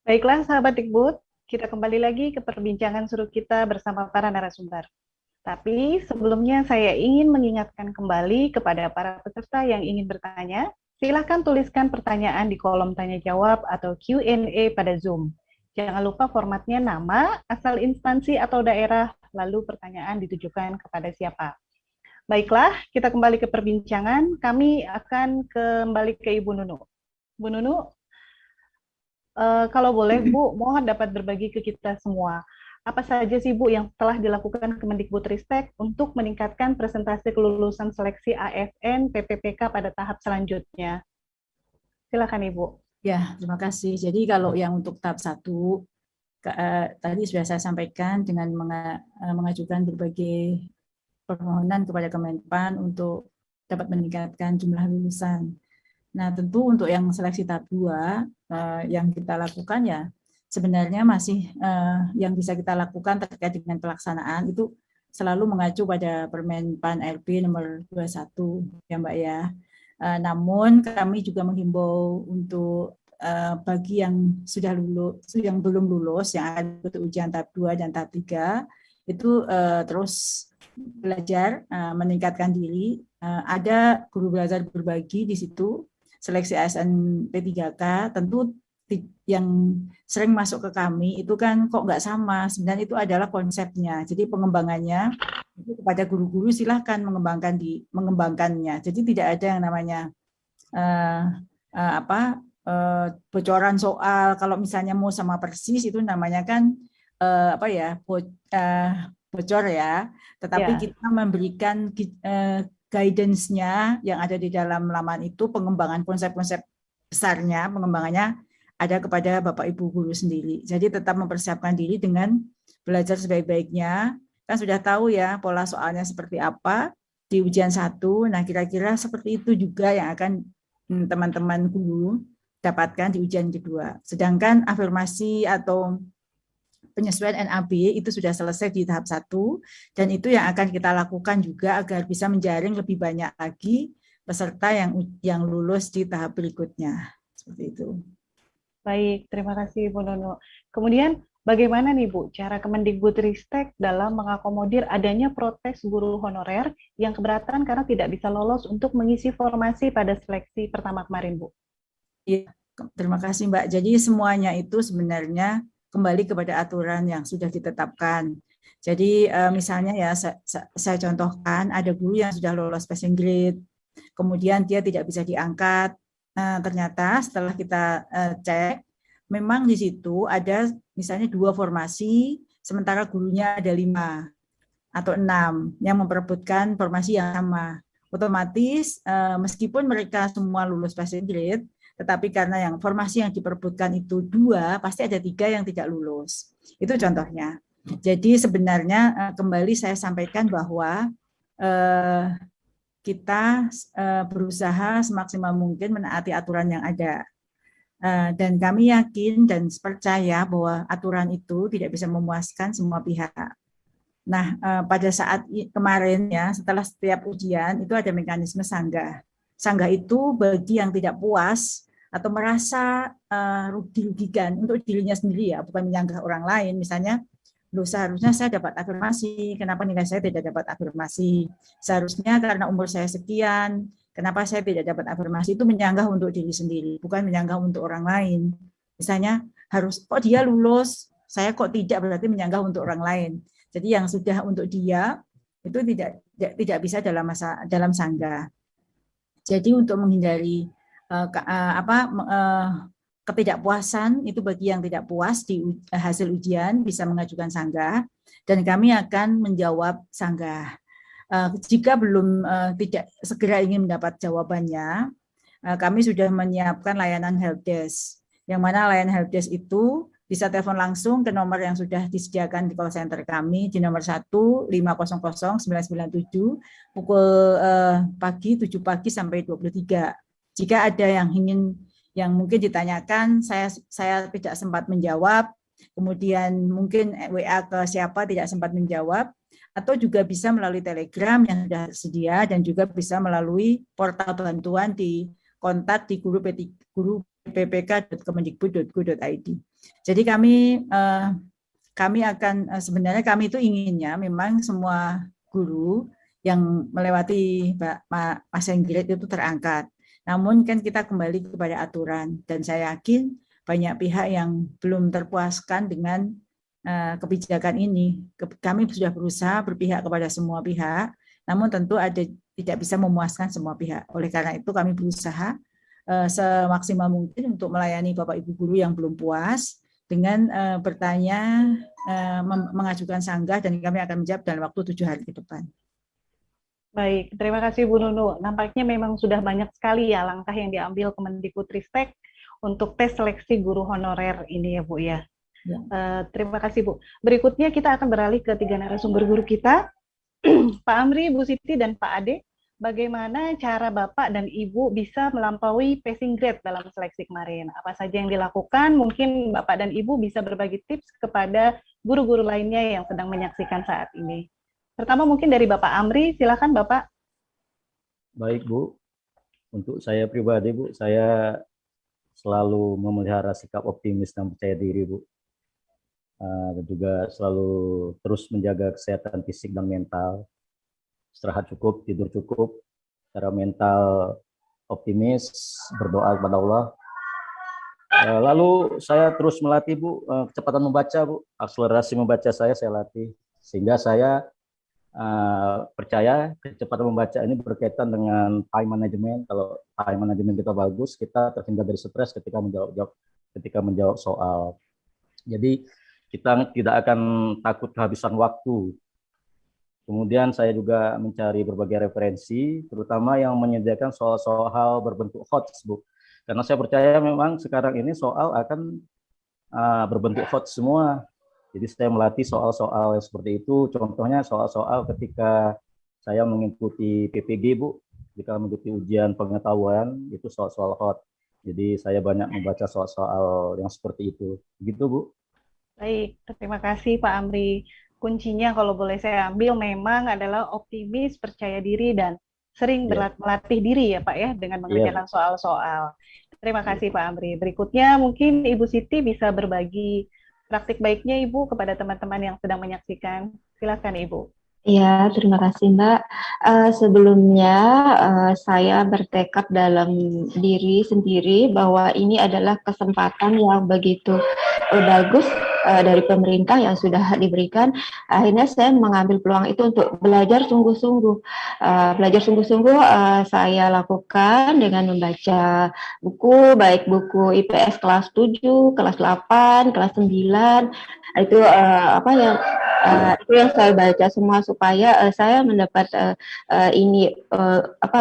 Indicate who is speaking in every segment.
Speaker 1: Baiklah, sahabat Dikbud, kita kembali lagi ke perbincangan seru kita bersama para narasumber. Tapi sebelumnya saya ingin mengingatkan kembali kepada para peserta yang ingin bertanya, silakan tuliskan pertanyaan di kolom tanya jawab atau Q&A pada Zoom. Jangan lupa formatnya nama, asal instansi atau daerah, lalu pertanyaan ditujukan kepada siapa. Baiklah, kita kembali ke perbincangan. Kami akan kembali ke Ibu Nunu. Bu Nunu, kalau boleh Bu, mohon dapat berbagi ke kita semua. Apa saja sih Bu yang telah dilakukan Kemendikbudristek untuk meningkatkan presentasi kelulusan seleksi ASN PPPK pada tahap selanjutnya? Silakan Ibu.
Speaker 2: Ya, terima kasih. Jadi kalau yang untuk tahap 1, tadi sudah saya sampaikan dengan mengajukan berbagai permohonan kepada Kemenpan untuk dapat meningkatkan jumlah lulusan. Nah, tentu untuk yang seleksi tahap 2 yang kita lakukan ya sebenarnya masih yang bisa kita lakukan terkait dengan pelaksanaan itu selalu mengacu pada Permenpan RB nomor 21 ya Mbak ya. Namun kami juga menghimbau untuk bagi yang sudah lulus, yang belum lulus, yang akan ikut ujian tahap 2 dan tahap 3 itu terus belajar, meningkatkan diri. Ada guru belajar berbagi di situ, seleksi ASN P3K, tentu yang sering masuk ke kami itu kan kok nggak sama, sebenarnya itu adalah konsepnya. Jadi pengembangannya itu kepada guru-guru silahkan mengembangkannya. Jadi tidak ada yang namanya bocoran soal. Kalau misalnya mau sama persis itu namanya kan bocor ya. Tetapi
Speaker 1: Ya,
Speaker 2: kita memberikan guidance-nya yang ada di dalam laman itu, pengembangan konsep-konsep besarnya, pengembangannya ada kepada Bapak Ibu guru sendiri. Jadi tetap mempersiapkan diri dengan belajar sebaik-baiknya. Kan sudah tahu ya pola soalnya seperti apa di ujian 1. Nah, kira-kira seperti itu juga yang akan teman-teman guru dapatkan di ujian kedua. Sedangkan afirmasi atau penyesuaian NAB itu sudah selesai di tahap 1 dan itu yang akan kita lakukan juga agar bisa menjaring lebih banyak lagi peserta yang lulus di tahap berikutnya. Seperti itu.
Speaker 1: baik. Terima kasih Bu Nunu. Kemudian bagaimana nih Bu cara Kemendikbudristek dalam mengakomodir adanya protes guru honorer yang keberatan karena tidak bisa lolos untuk mengisi formasi pada seleksi pertama kemarin Bu?
Speaker 2: Ya, terima kasih Mbak. Jadi semuanya itu sebenarnya kembali kepada aturan yang sudah ditetapkan. Jadi misalnya ya saya contohkan ada guru yang sudah lolos passing grade, kemudian dia tidak bisa diangkat. Nah, ternyata setelah kita cek, memang di situ ada misalnya 2 formasi, sementara gurunya ada 5 atau 6 yang memperebutkan formasi yang sama. Otomatis meskipun mereka semua lulus passing grade, tetapi karena yang formasi yang diperebutkan itu 2, pasti ada 3 yang tidak lulus. Itu contohnya. Jadi sebenarnya kembali saya sampaikan bahwa kita berusaha semaksimal mungkin menaati aturan yang ada. Dan kami yakin dan percaya bahwa aturan itu tidak bisa memuaskan semua pihak. Nah, pada saat kemarin ya, setelah setiap ujian itu ada mekanisme sanggah. Sanggah itu bagi yang tidak puas atau merasa dirugikan untuk dirinya sendiri ya, bukan menyanggah orang lain. Misalnya, loh seharusnya saya dapat afirmasi, kenapa nilai saya tidak dapat afirmasi? Seharusnya karena umur saya sekian, kenapa saya tidak dapat afirmasi? Itu menyanggah untuk diri sendiri, bukan menyanggah untuk orang lain. Misalnya, kok dia lulus, saya kok tidak, berarti menyanggah untuk orang lain. Jadi yang sudah untuk dia itu tidak bisa dalam sanggah. Jadi untuk menghindari ketidakpuasan itu bagi yang tidak puas di hasil ujian bisa mengajukan sanggah dan kami akan menjawab sanggah. Jika belum tidak segera ingin mendapat jawabannya, kami sudah menyiapkan layanan helpdesk. Yang mana layanan helpdesk itu bisa telepon langsung ke nomor yang sudah disediakan di call center kami di nomor 1-500-997 pukul pagi 7 pagi sampai 23. Jika ada yang mungkin ditanyakan, saya tidak sempat menjawab, kemudian mungkin WA ke siapa tidak sempat menjawab, atau juga bisa melalui Telegram yang sudah tersedia dan juga bisa melalui portal bantuan di kontak di guru ppk.kemendikbud.go.id. Jadi kami akan sebenarnya kami itu inginnya memang semua guru yang melewati masa yang grade itu terangkat. Namun kan kita kembali kepada aturan, dan saya yakin banyak pihak yang belum terpuaskan dengan kebijakan ini. Kami sudah berusaha berpihak kepada semua pihak, namun tentu tidak bisa memuaskan semua pihak. Oleh karena itu kami berusaha semaksimal mungkin untuk melayani Bapak Ibu guru yang belum puas dengan bertanya, mengajukan sanggah, dan kami akan menjawab dalam waktu 7 hari ke depan.
Speaker 1: Baik, terima kasih Bu Nunu. Nampaknya memang sudah banyak sekali ya langkah yang diambil Kemendikbudristek untuk tes seleksi guru honorer ini ya Bu ya. Ya. Terima kasih Bu. Berikutnya kita akan beralih ke 3 narasumber guru kita, Pak Amri, Bu Siti, dan Pak Ade. Bagaimana cara Bapak dan Ibu bisa melampaui passing grade dalam seleksi kemarin? Apa saja yang dilakukan? Mungkin Bapak dan Ibu bisa berbagi tips kepada guru-guru lainnya yang sedang menyaksikan saat ini. Pertama mungkin dari Bapak Amri, silakan Bapak.
Speaker 3: Baik Bu, untuk saya pribadi Bu, saya selalu memelihara sikap optimis dan percaya diri Bu. Dan juga selalu terus menjaga kesehatan fisik dan mental. Istirahat cukup, tidur cukup, secara mental optimis, berdoa kepada Allah. Lalu saya terus melatih Bu, kecepatan membaca Bu, akselerasi membaca saya latih, sehingga saya percaya kecepatan membaca ini berkaitan dengan time management. Kalau time management kita bagus, kita terhindar dari stres ketika menjawab soal. Jadi kita tidak akan takut kehabisan waktu. Kemudian saya juga mencari berbagai referensi, terutama yang menyediakan soal-soal berbentuk HOTS, Bu. Karena saya percaya memang sekarang ini soal akan berbentuk HOTS semua. Jadi saya melatih soal-soal yang seperti itu. Contohnya soal-soal ketika saya mengikuti PPG, Bu. Ketika mengikuti ujian pengetahuan, itu soal-soal HOT. Jadi saya banyak membaca soal-soal yang seperti itu. Begitu, Bu.
Speaker 1: Baik, terima kasih Pak Amri. Kuncinya kalau boleh saya ambil memang adalah optimis, percaya diri, dan sering melatih diri ya Pak ya, dengan mengerjakan soal-soal. Terima kasih Pak Amri. Berikutnya mungkin Ibu Siti bisa berbagi praktik baiknya Ibu kepada teman-teman yang sedang menyaksikan. Silakan Ibu.
Speaker 4: Ya, terima kasih Mbak. Sebelumnya saya bertekad dalam diri sendiri bahwa ini adalah kesempatan yang begitu bagus dari pemerintah yang sudah diberikan. Akhirnya saya mengambil peluang itu untuk belajar sungguh-sungguh. Saya lakukan dengan membaca buku, baik buku IPS kelas 7, kelas 8, kelas 9. Itu itu yang saya baca semua supaya saya mendapat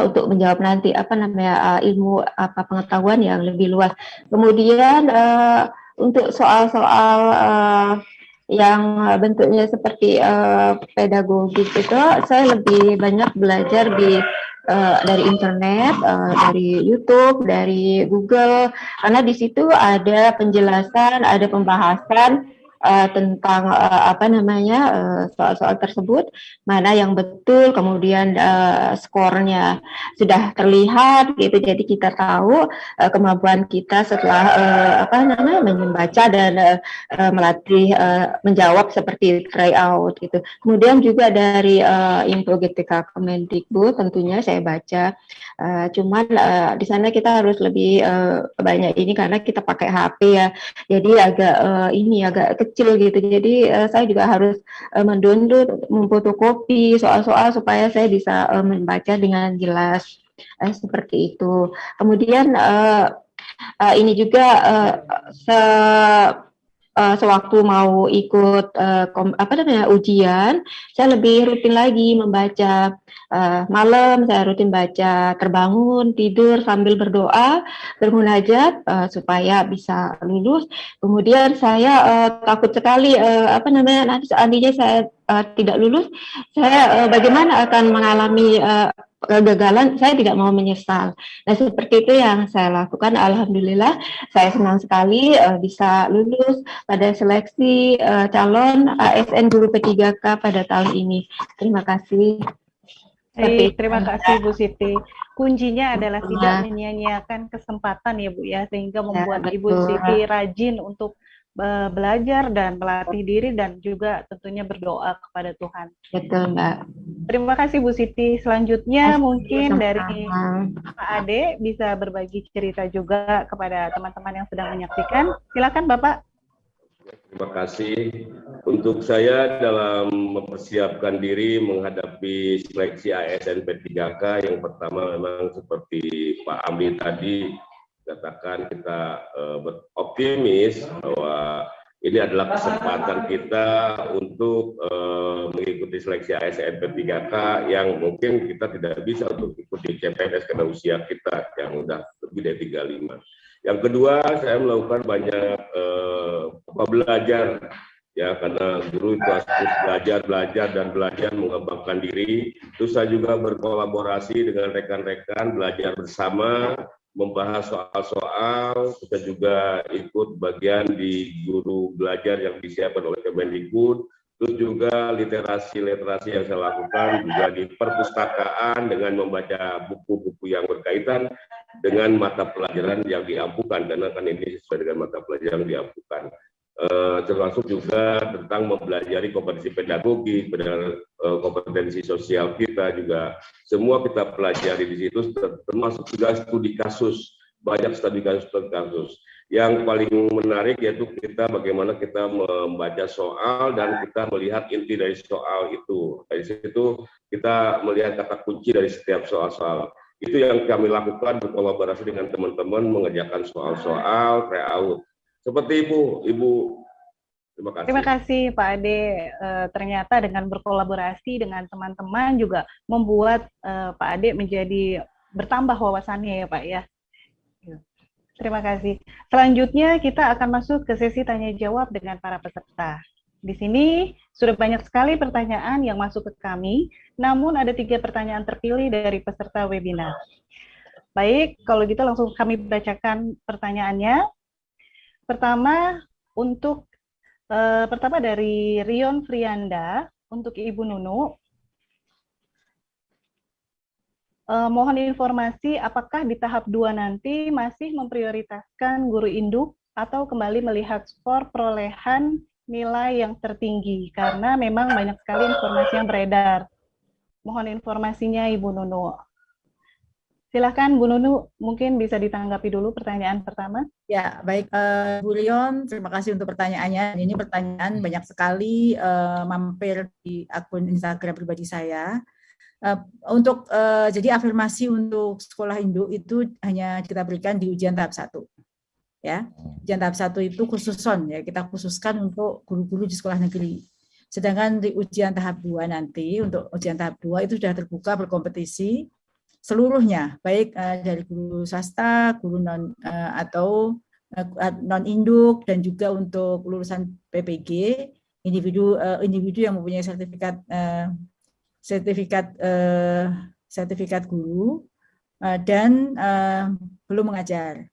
Speaker 4: untuk menjawab nanti ilmu pengetahuan yang lebih luas. Kemudian untuk soal-soal yang bentuknya seperti pedagogik itu saya lebih banyak belajar dari internet, dari YouTube, dari Google, karena di situ ada penjelasan, ada pembahasan tentang soal-soal tersebut, mana yang betul, kemudian skornya sudah terlihat gitu, jadi kita tahu kemampuan kita setelah membaca dan melatih menjawab seperti tryout gitu. Kemudian juga dari info GTK Kemendikbud tentunya saya baca, cuman di sana kita harus lebih banyak ini karena kita pakai HP ya, jadi agak kecil gitu. Jadi saya juga harus mendownload, memfotokopi soal-soal supaya saya bisa membaca dengan jelas seperti itu. Kemudian ini juga sewaktu mau ikut ujian, saya lebih rutin lagi membaca. Malam saya rutin baca, terbangun, tidur sambil berdoa, bermunajat supaya bisa lulus. Kemudian saya takut sekali nanti seandainya saya tidak lulus, saya bagaimana akan mengalami kegagalan, saya tidak mau menyesal. Nah, seperti itu yang saya lakukan. Alhamdulillah, saya senang sekali bisa lulus pada seleksi calon ASN Guru P3K pada tahun ini. Terima kasih.
Speaker 1: Baik, terima kasih Bu Siti. Kuncinya adalah tidak menyia-nyiakan kesempatan ya Bu ya, sehingga membuat Ibu Siti rajin untuk belajar dan melatih diri dan juga tentunya berdoa kepada Tuhan.
Speaker 4: Betul, Mbak.
Speaker 1: Terima kasih Bu Siti. Selanjutnya mungkin dari Pak Ade bisa berbagi cerita juga kepada teman-teman yang sedang menyaksikan. Silakan Bapak.
Speaker 5: Terima kasih. Untuk saya dalam mempersiapkan diri menghadapi seleksi ASN P3K, yang pertama memang seperti Pak Amri tadi katakan, kita optimis bahwa ini adalah kesempatan kita untuk mengikuti seleksi ASN P3K yang mungkin kita tidak bisa untuk ikuti CPNS karena usia kita yang sudah lebih dari 35. Yang kedua, saya melakukan banyak belajar ya, karena guru itu harus belajar mengembangkan diri. Terus saya juga berkolaborasi dengan rekan-rekan, belajar bersama, membahas soal-soal. Kita juga ikut bagian di guru belajar yang disiapkan oleh Kemendikbud. Terus juga literasi yang saya lakukan juga di perpustakaan dengan membaca buku-buku yang berkaitan dengan mata pelajaran yang diampukan, karena kan ini sesuai dengan mata pelajaran yang diampukan. Termasuk juga tentang mempelajari kompetensi pedagogi, kompetensi sosial kita juga, semua kita pelajari di situ, termasuk juga studi kasus, banyak studi kasus. Yang paling menarik yaitu kita bagaimana kita membaca soal dan kita melihat inti dari soal itu. Dari situ kita melihat kata kunci dari setiap soal-soal. Itu yang kami lakukan berkolaborasi dengan teman-teman mengerjakan soal-soal tryout. Seperti Ibu. Terima kasih.
Speaker 1: Terima kasih Pak Ade. Ternyata dengan berkolaborasi dengan teman-teman juga membuat Pak Ade menjadi bertambah wawasannya ya Pak ya. Terima kasih. Selanjutnya kita akan masuk ke sesi tanya jawab dengan para peserta. Di sini sudah banyak sekali pertanyaan yang masuk ke kami, namun ada 3 pertanyaan terpilih dari peserta webinar. Baik, kalau gitu langsung kami bacakan pertanyaannya. Pertama dari Rion Frianda untuk Ibu Nunu. Mohon informasi apakah di tahap 2 nanti masih memprioritaskan guru induk atau kembali melihat skor perolehan nilai yang tertinggi, karena memang banyak sekali informasi yang beredar. Mohon informasinya Ibu Nunu. Silakan Bu Nunu, mungkin bisa ditanggapi dulu pertanyaan pertama.
Speaker 2: Ya, baik Bu Rion, terima kasih untuk pertanyaannya. Ini pertanyaan banyak sekali mampir di akun Instagram pribadi saya. Jadi afirmasi untuk sekolah induk itu hanya kita berikan di ujian tahap 1. Ya, ujian tahap 1 itu khususon ya, kita khususkan untuk guru-guru di sekolah negeri. Sedangkan di ujian tahap 2 nanti, untuk ujian tahap 2 itu sudah terbuka berkompetisi seluruhnya, baik dari guru swasta, guru non induk, dan juga untuk lulusan PPG, individu yang mempunyai sertifikat guru dan belum mengajar.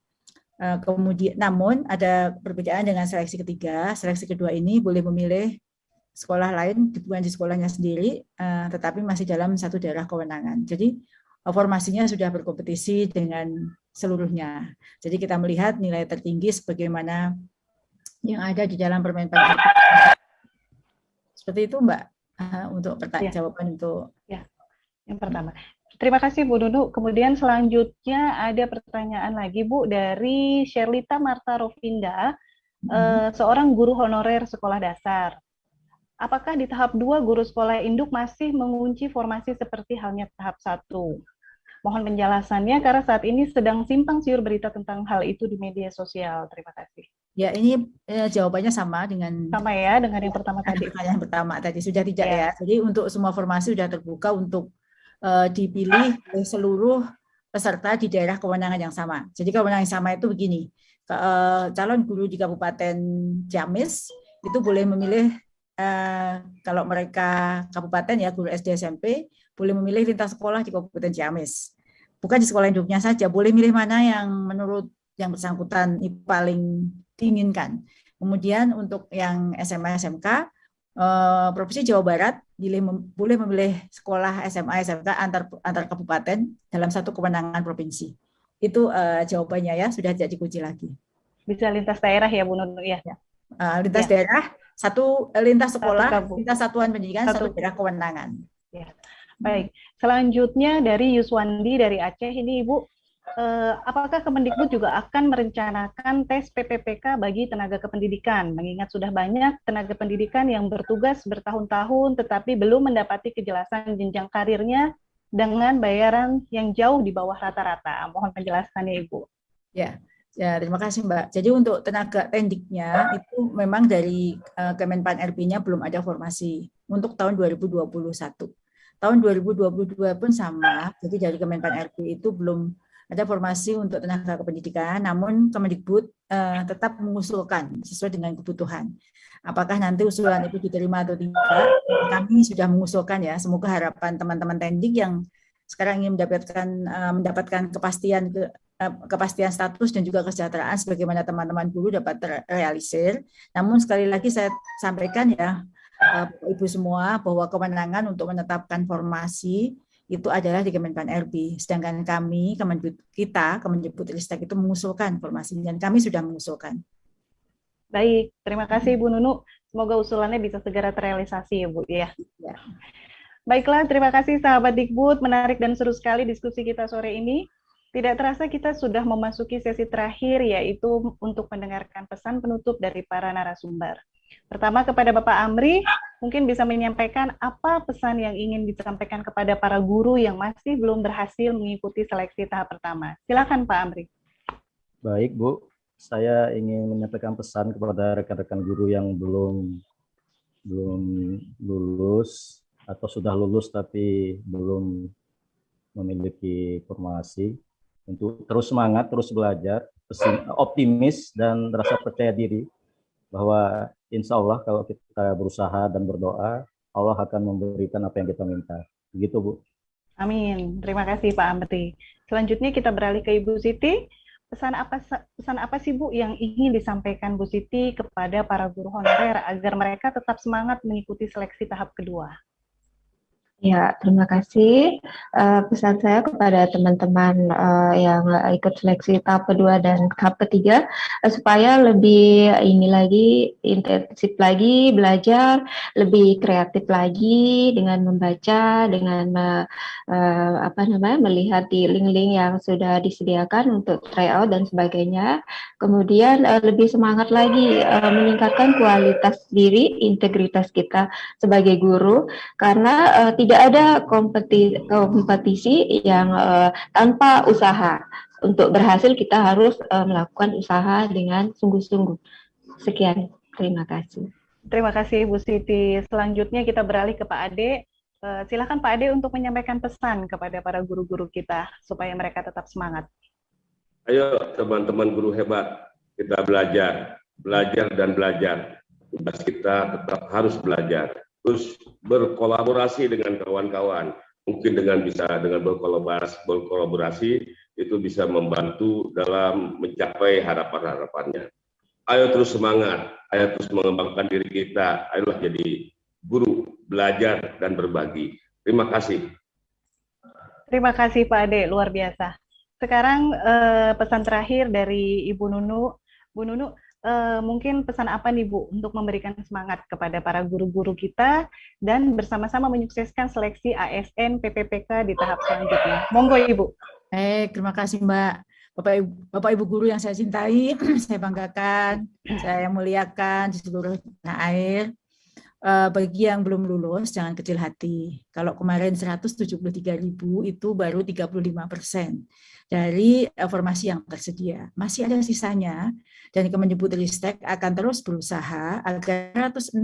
Speaker 2: Kemudian, namun ada perbedaan dengan seleksi ketiga. Seleksi kedua ini boleh memilih sekolah lain bukan di sekolahnya sendiri, tetapi masih dalam satu daerah kewenangan. Jadi formasinya sudah berkompetisi dengan seluruhnya. Jadi kita melihat nilai tertinggi sebagaimana yang ada di dalam Permen Pan. Seperti itu Mbak, untuk jawaban untuk
Speaker 1: yang pertama. Terima kasih Bu Nunu. Kemudian selanjutnya ada pertanyaan lagi Bu dari Sherlita Marta Rovinda, seorang guru honorer sekolah dasar. Apakah di tahap 2 guru sekolah induk masih mengunci formasi seperti halnya tahap 1? Mohon penjelasannya karena saat ini sedang simpang siur berita tentang hal itu di media sosial. Terima kasih.
Speaker 2: Ya, ini jawabannya sama dengan
Speaker 1: yang pertama tadi.
Speaker 2: Pertanyaan pertama tadi sudah tidak ya. Jadi untuk semua formasi sudah terbuka untuk dipilih oleh seluruh peserta di daerah kewenangan yang sama. Jadi kewenangan yang sama itu begini. Calon guru di Kabupaten Ciamis itu boleh memilih kalau mereka kabupaten ya, guru SD SMP boleh memilih lintas sekolah di Kabupaten Ciamis. Bukan di sekolah induknya saja, boleh milih mana yang menurut yang bersangkutan paling diinginkan. Kemudian untuk yang SMA SMK Provinsi Jawa Barat boleh memilih sekolah SMA SMK antar kabupaten dalam satu kewenangan provinsi. Itu jawabannya ya, sudah tidak dikunci lagi.
Speaker 1: Bisa lintas daerah ya Bu Nunu ya.
Speaker 2: Lintas
Speaker 1: Ya.
Speaker 2: daerah, lintas sekolah,
Speaker 1: Satu
Speaker 2: lintas satuan pendidikan,
Speaker 1: satu
Speaker 2: satu daerah kewenangan.
Speaker 1: Ya. Baik, selanjutnya dari Yuswandi dari Aceh ini Ibu, apakah Kemendikbud juga akan merencanakan tes PPPK bagi tenaga kependidikan, mengingat sudah banyak tenaga pendidikan yang bertugas bertahun-tahun tetapi belum mendapati kejelasan jenjang karirnya dengan bayaran yang jauh di bawah rata-rata. Mohon penjelasannya Ibu.
Speaker 2: Ya, terima kasih Mbak. Jadi untuk tenaga pendiknya itu memang dari Kemenpan RB-nya belum ada formasi untuk tahun 2021. Tahun 2022 pun sama, jadi dari Kemenpan RB itu belum ada formasi untuk tenaga kependidikan, namun Kemendikbud tetap mengusulkan sesuai dengan kebutuhan. Apakah nanti usulan itu diterima atau tidak, kami sudah mengusulkan ya, semoga harapan teman-teman tendik yang sekarang ingin mendapatkan kepastian status dan juga kesejahteraan sebagaimana teman-teman guru dapat terrealisir. Namun sekali lagi saya sampaikan ya, Ibu semua, bahwa kewenangan untuk menetapkan formasi itu adalah di Kemenpan RB. Sedangkan kami, Kemendikbudristek itu mengusulkan formasi dan kami sudah mengusulkan.
Speaker 1: Baik, terima kasih Ibu Nunu. Semoga usulannya bisa segera terrealisasi ya Bu ya.
Speaker 2: Ya.
Speaker 1: Baiklah, terima kasih sahabat Dikbud. Menarik dan seru sekali diskusi kita sore ini. Tidak terasa kita sudah memasuki sesi terakhir, yaitu untuk mendengarkan pesan penutup dari para narasumber. Pertama kepada Bapak Amri, mungkin bisa menyampaikan apa pesan yang ingin disampaikan kepada para guru yang masih belum berhasil mengikuti seleksi tahap pertama. Silakan Pak Amri.
Speaker 3: Baik Bu, saya ingin menyampaikan pesan kepada rekan-rekan guru yang belum lulus atau sudah lulus tapi belum memiliki formasi, untuk terus semangat, terus belajar, optimis dan rasa percaya diri bahwa insya Allah kalau kita berusaha dan berdoa, Allah akan memberikan apa yang kita minta. Begitu Bu.
Speaker 1: Amin. Terima kasih Pak Amri. Selanjutnya kita beralih ke Ibu Siti. Pesan apa sih Bu yang ingin disampaikan Bu Siti kepada para guru honorer agar mereka tetap semangat mengikuti seleksi tahap kedua?
Speaker 4: Ya, terima kasih. Pesan saya kepada teman-teman yang ikut seleksi tahap kedua dan tahap ketiga, supaya lebih intensif lagi belajar, lebih kreatif lagi dengan membaca, dengan melihat di link-link yang sudah disediakan untuk tryout dan sebagainya. Kemudian lebih semangat lagi meningkatkan kualitas diri, integritas kita sebagai guru, karena tidak ada kompetisi yang tanpa usaha. Untuk berhasil kita harus melakukan usaha dengan sungguh-sungguh. Sekian, terima kasih.
Speaker 1: Terima kasih Bu Siti. Selanjutnya kita beralih ke Pak Ade. Silakan Pak Ade untuk menyampaikan pesan kepada para guru-guru kita supaya mereka tetap semangat.
Speaker 5: Ayo teman-teman guru hebat, kita belajar dan belajar. Tugas kita tetap harus belajar. Terus berkolaborasi dengan kawan-kawan, mungkin dengan berkolaborasi itu bisa membantu dalam mencapai harapan-harapannya. Ayo terus semangat, ayo terus mengembangkan diri kita, ayolah jadi guru, belajar dan berbagi. Terima kasih.
Speaker 1: Terima kasih Pak Ade, luar biasa. Sekarang pesan terakhir dari Ibu Nunu. Bu Nunu, mungkin pesan apa nih Bu untuk memberikan semangat kepada para guru-guru kita dan bersama-sama menyukseskan seleksi ASN PPPK di tahap selanjutnya. Monggo Ibu.
Speaker 2: Terima kasih Mbak. Bapak Ibu guru yang saya cintai, saya banggakan, saya muliakan di seluruh tanah air. Bagi yang belum lulus jangan kecil hati. Kalau kemarin 173.000 itu baru 35% dari formasi yang tersedia. Masih ada sisanya. Dan Kemendikbudristek akan terus berusaha agar 106.000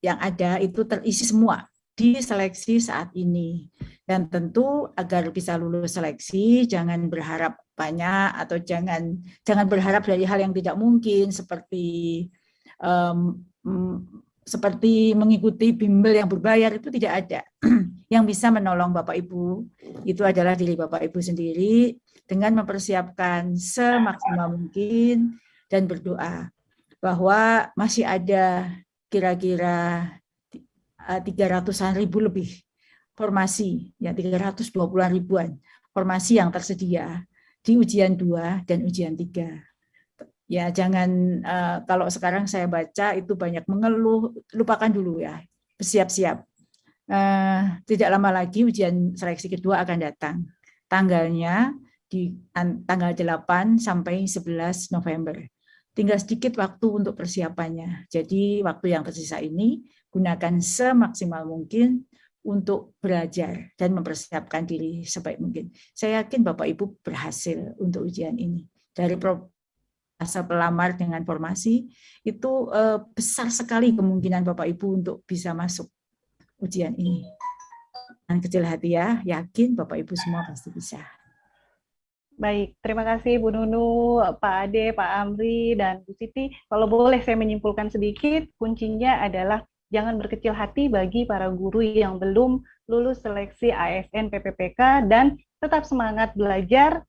Speaker 2: yang ada itu terisi semua di seleksi saat ini. Dan tentu agar bisa lulus seleksi, jangan berharap banyak atau jangan berharap dari hal yang tidak mungkin seperti mengikuti bimbel yang berbayar, itu tidak ada. Yang bisa menolong Bapak Ibu itu adalah diri Bapak Ibu sendiri dengan mempersiapkan semaksimal mungkin dan berdoa bahwa masih ada kira-kira 300-an ribu lebih formasi, ya 320-an ribuan formasi yang tersedia di ujian 2 dan ujian 3. Ya jangan kalau sekarang saya baca itu banyak mengeluh, lupakan dulu ya, bersiap-siap. Tidak lama lagi ujian seleksi kedua akan datang. Tanggalnya di tanggal 8 sampai 11 November. Tinggal sedikit waktu untuk persiapannya. Jadi waktu yang tersisa ini gunakan semaksimal mungkin untuk belajar dan mempersiapkan diri sebaik mungkin. Saya yakin Bapak Ibu berhasil untuk ujian ini. Dari asal pelamar dengan formasi itu besar sekali kemungkinan Bapak Ibu untuk bisa masuk ujian ini. Dan kecil hati ya, yakin Bapak Ibu semua pasti bisa.
Speaker 1: Baik, terima kasih Bu Nunu, Pak Ade, Pak Amri, dan Bu Siti. Kalau boleh saya menyimpulkan sedikit, kuncinya adalah jangan berkecil hati bagi para guru yang belum lulus seleksi ASN PPPK dan tetap semangat belajar,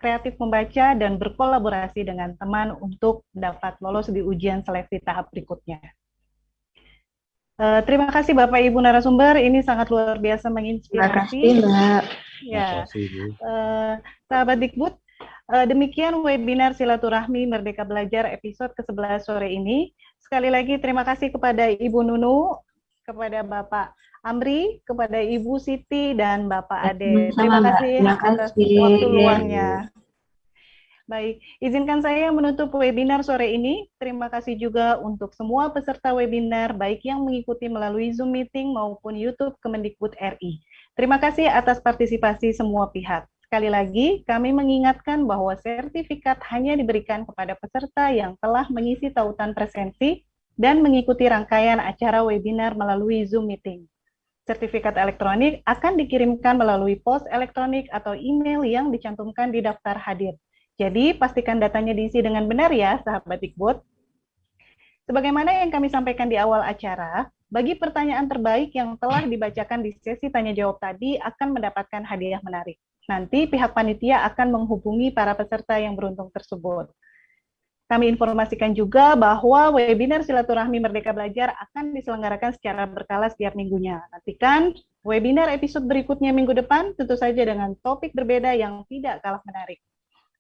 Speaker 1: kreatif membaca, dan berkolaborasi dengan teman untuk dapat lolos di ujian seleksi tahap berikutnya. Terima kasih Bapak Ibu narasumber, ini sangat luar biasa menginspirasi.
Speaker 4: Terima kasih Mbak.
Speaker 1: Ya, sahabat Dikbud, demikian webinar silaturahmi Merdeka Belajar episode ke-11 sore ini. Sekali lagi terima kasih kepada Ibu Nunu, kepada Bapak Amri, kepada Ibu Siti, dan Bapak Ade. Terima kasih atas waktu luangnya. Baik, izinkan saya menutup webinar sore ini. Terima kasih juga untuk semua peserta webinar, baik yang mengikuti melalui Zoom meeting maupun YouTube Kemendikbud RI. Terima kasih atas partisipasi semua pihak. Sekali lagi, kami mengingatkan bahwa sertifikat hanya diberikan kepada peserta yang telah mengisi tautan presensi dan mengikuti rangkaian acara webinar melalui Zoom meeting. Sertifikat elektronik akan dikirimkan melalui pos elektronik atau email yang dicantumkan di daftar hadir. Jadi, pastikan datanya diisi dengan benar ya, sahabat Dikbud. Sebagaimana yang kami sampaikan di awal acara, bagi pertanyaan terbaik yang telah dibacakan di sesi tanya-jawab tadi akan mendapatkan hadiah menarik. Nanti pihak panitia akan menghubungi para peserta yang beruntung tersebut. Kami informasikan juga bahwa webinar silaturahmi Merdeka Belajar akan diselenggarakan secara berkala setiap minggunya. Nantikan webinar episode berikutnya minggu depan, tentu saja dengan topik berbeda yang tidak kalah menarik.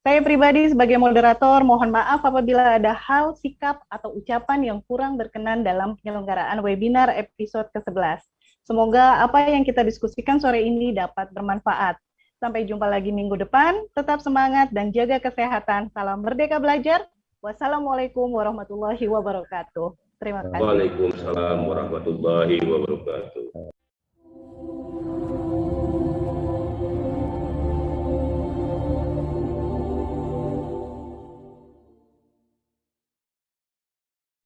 Speaker 1: Saya pribadi sebagai moderator mohon maaf apabila ada hal, sikap, atau ucapan yang kurang berkenan dalam penyelenggaraan webinar episode ke-11. Semoga apa yang kita diskusikan sore ini dapat bermanfaat. Sampai jumpa lagi minggu depan, tetap semangat dan jaga kesehatan. Salam Merdeka Belajar. Wassalamualaikum warahmatullahi wabarakatuh. Terima kasih.
Speaker 5: Waalaikumsalam warahmatullahi wabarakatuh.